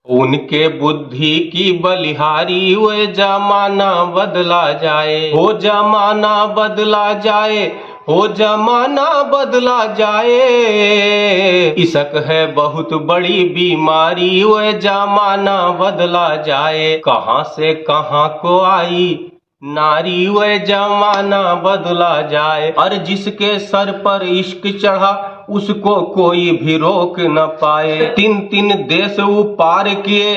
उनके बुद्धि की बलिहारी वे जमाना बदला जाए, हो जमाना बदला जाए, हो जमाना बदला जाए। इश्क है बहुत बड़ी बीमारी वे जमाना बदला जाए। कहाँ से कहाँ को आई नारी वे जमाना बदला जाए। और जिसके सर पर इश्क चढ़ा उसको कोई भी रोक न पाए। तीन तीन देश वो पार किए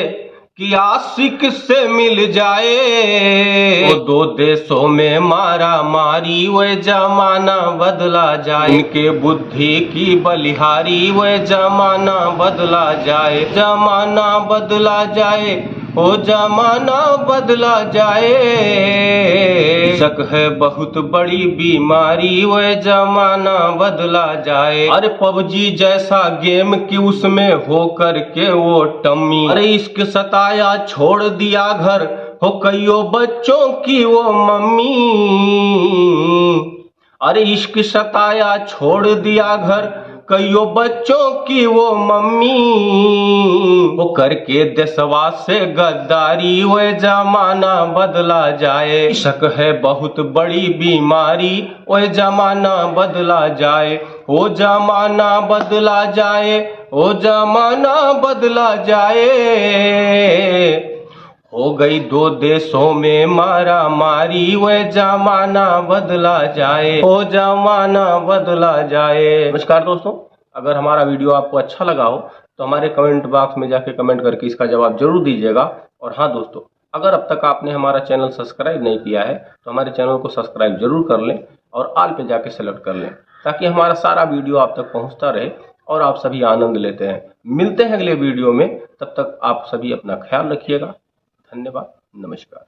कि आशिक से मिल जाए। वो दो देशों में मारा मारी वे जमाना बदला जाए। इनके बुद्धि की बलिहारी वे जमाना बदला जाए, जमाना बदला जाए, ओ जमाना बदला जाए। इश्क है बहुत बड़ी बीमारी वे जमाना बदला जाए। अरे पबजी जैसा गेम की उसमें हो करके वो टम्मी। अरे इश्क सताया छोड़ दिया घर हो कईयों बच्चों की वो मम्मी। अरे इश्क सताया छोड़ दिया घर कईयों बच्चों की वो मम्मी। वो करके देशवा से गद्दारी वे जमाना बदला जाए। इश्क है बहुत बड़ी बीमारी वे जमाना बदला जाए, वो जमाना बदला जाए, वो जमाना बदला जाए। हो गई दो देशों में मारा मारी वे जमाना बदला जाए, ओ जमाना बदला जाए। नमस्कार दोस्तों, अगर हमारा वीडियो आपको अच्छा लगा हो तो हमारे कमेंट बॉक्स में जाके कमेंट करके इसका जवाब जरूर दीजिएगा। और हाँ दोस्तों, अगर अब तक आपने हमारा चैनल सब्सक्राइब नहीं किया है तो हमारे चैनल को सब्सक्राइब जरूर कर लें और ऑल पे जाके सेलेक्ट कर लें, ताकि हमारा सारा वीडियो आप तक पहुंचता रहे और आप सभी आनंद लेते हैं। मिलते हैं अगले वीडियो में, तब तक आप सभी अपना ख्याल रखिएगा। धन्यवाद, नमस्कार।